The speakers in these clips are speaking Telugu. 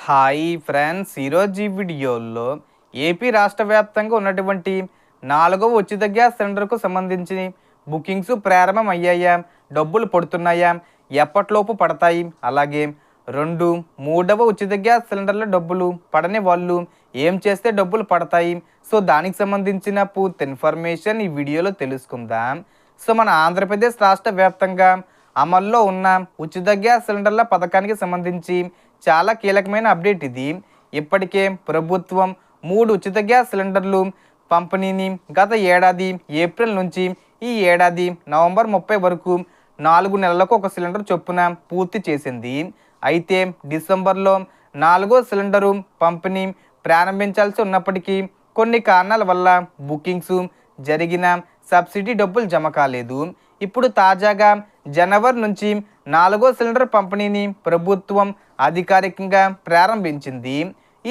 హాయ్ ఫ్రెండ్స్, ఈరోజు ఈ వీడియోలో ఏపీ రాష్ట్ర వ్యాప్తంగా ఉన్నటువంటి 4వ ఉచిత గ్యాస్ సిలిండర్కు సంబంధించి బుకింగ్స్ ప్రారంభం అయ్యాయా, డబ్బులు పడుతున్నాయా, ఎప్పటిలోపు పడతాయి, అలాగే 2, 3వ ఉచిత గ్యాస్ సిలిండర్ల డబ్బులు పడని వాళ్ళు ఏం చేస్తే డబ్బులు పడతాయి. సో దానికి సంబంధించిన పూర్తి ఇన్ఫర్మేషన్ ఈ వీడియోలో తెలుసుకుందాం. సో మన ఆంధ్రప్రదేశ్ రాష్ట్ర వ్యాప్తంగా అమల్లో ఉన్న ఉచిత గ్యాస్ సిలిండర్ల పథకానికి సంబంధించి చాలా కీలకమైన అప్డేట్ ఇది. ఇప్పటికే ప్రభుత్వం 3 ఉచిత గ్యాస్ సిలిండర్లు పంపిణీని గత ఏడాది ఏప్రిల్ నుంచి ఈ ఏడాది నవంబర్ 30 వరకు 4 నెలలకు ఒక సిలిండర్ చొప్పున పూర్తి చేసింది. అయితే డిసెంబర్లో 4వ సిలిండరు పంపిణీ ప్రారంభించాల్సి ఉన్నప్పటికీ కొన్ని కారణాల వల్ల బుకింగ్స్ జరిగిన సబ్సిడీ డబ్బులు జమ కాలేదు. ఇప్పుడు తాజాగా జనవరి నుంచి 4వ సిలిండర్ పంపిణీని ప్రభుత్వం అధికారికంగా ప్రారంభించింది.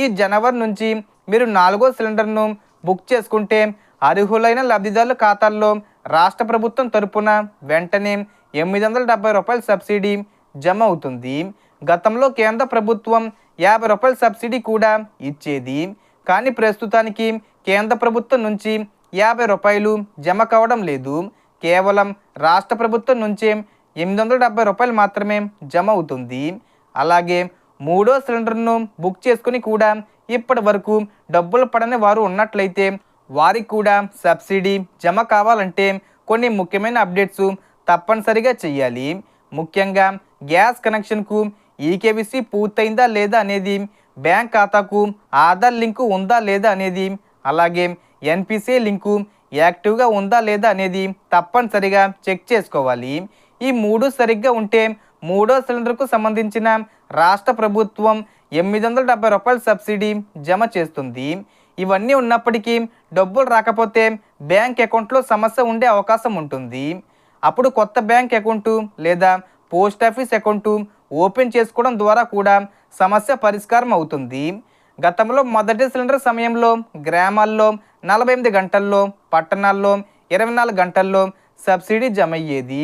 ఈ జనవరి నుంచి మీరు 4వ సిలిండర్ను బుక్ చేసుకుంటే అర్హులైన లబ్ధిదారుల ఖాతాల్లో రాష్ట్ర ప్రభుత్వం తరపున వెంటనే రూ. 870 సబ్సిడీ జమ అవుతుంది. గతంలో కేంద్ర ప్రభుత్వం రూ. 50 సబ్సిడీ కూడా ఇచ్చేది. కానీ ప్రస్తుతానికి కేంద్ర ప్రభుత్వం నుంచి రూ. 50 జమ కావడం లేదు. కేవలం రాష్ట్ర ప్రభుత్వం నుంచే రూ. 870 మాత్రమే జమ అవుతుంది. అలాగే 3వ సిలిండర్ను బుక్ చేసుకుని కూడా ఇప్పటి వరకు డబ్బులు పడని వారు ఉన్నట్లయితే వారికి కూడా సబ్సిడీ జమ కావాలంటే కొన్ని ముఖ్యమైన అప్డేట్స్ తప్పనిసరిగా చేయాలి. ముఖ్యంగా గ్యాస్ కనెక్షన్కు ఈకేవీసీ పూర్తయిందా లేదా అనేది, బ్యాంక్ ఖాతాకు ఆధార్ లింకు ఉందా లేదా అనేది, అలాగే ఎన్పిసిఐ లింకు యాక్టివ్గా ఉందా లేదా అనేది తప్పనిసరిగా చెక్ చేసుకోవాలి. ఈ 3 సరిగ్గా ఉంటే 3వ సిలిండర్కు సంబంధించిన రాష్ట్ర ప్రభుత్వం రూ. 870 సబ్సిడీ జమ చేస్తుంది. ఇవన్నీ ఉన్నప్పటికీ డబ్బులు రాకపోతే బ్యాంక్ అకౌంట్లో సమస్య ఉండే అవకాశం ఉంటుంది. అప్పుడు కొత్త బ్యాంక్ అకౌంటు లేదా పోస్ట్ ఆఫీస్ అకౌంటు ఓపెన్ చేసుకోవడం ద్వారా కూడా సమస్య పరిష్కారం అవుతుంది. గతంలో మొదటి సిలిండర్ సమయంలో గ్రామాల్లో 48 గంటల్లో, పట్టణాల్లో 24 గంటల్లో సబ్సిడీ జమ అయ్యేది.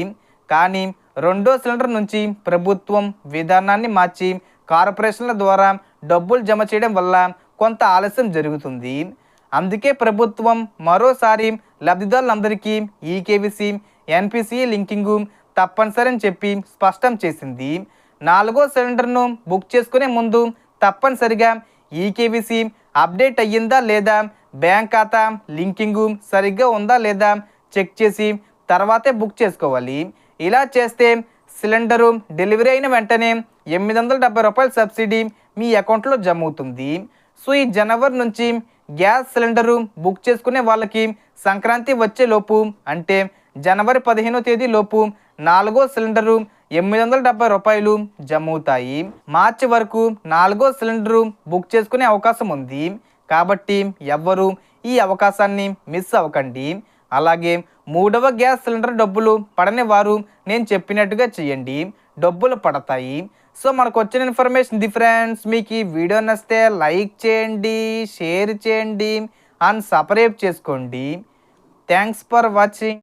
కానీ 2వ సిలిండర్ నుంచి ప్రభుత్వం విధానాన్ని మార్చి కార్పొరేషన్ల ద్వారా డబ్బులు జమ చేయడం వల్ల కొంత ఆలస్యం జరుగుతుంది. అందుకే ప్రభుత్వం మరోసారి లబ్ధిదారులందరికీ ఈకేవీసీ, ఎన్పిసిఐ లింకింగు తప్పనిసరి అని చెప్పి స్పష్టం చేసింది. 4వ సిలిండర్ను బుక్ చేసుకునే ముందు తప్పనిసరిగా ఈకేవీసీ అప్డేట్ అయ్యిందా లేదా, బ్యాంక్ ఖాతా లింకింగు సరిగ్గా ఉందా లేదా చెక్ చేసి తర్వాతే బుక్ చేసుకోవాలి. ఇలా చేస్తే సిలిండరు డెలివరీ అయిన వెంటనే రూ. 870 సబ్సిడీ మీ అకౌంట్లో జమ అవుతుంది. సో ఈ జనవరి నుంచి గ్యాస్ సిలిండరు బుక్ చేసుకునే వాళ్ళకి సంక్రాంతి వచ్చేలోపు అంటే జనవరి 15వ తేదీ లోపు 4వ సిలిండరు రూ. 870 జమ అవుతాయి. మార్చి వరకు 4వ సిలిండరు బుక్ చేసుకునే అవకాశం ఉంది. కాబట్టి ఎవ్వరూ ఈ అవకాశాన్ని మిస్ అవ్వకండి. అలాగే 3వ గ్యాస్ సిలిండర్ డబ్బులు పడని వారు నేను చెప్పినట్టుగా చేయండి, డబ్బులు పడతాయి. సో మనకు వచ్చిన ఇన్ఫర్మేషన్ ఇది ఫ్రెండ్స్. మీకు ఈ వీడియో నచ్చితే లైక్ చేయండి, షేర్ చేయండి అండ్ సబ్స్క్రైబ్ చేసుకోండి. Thanks for watching.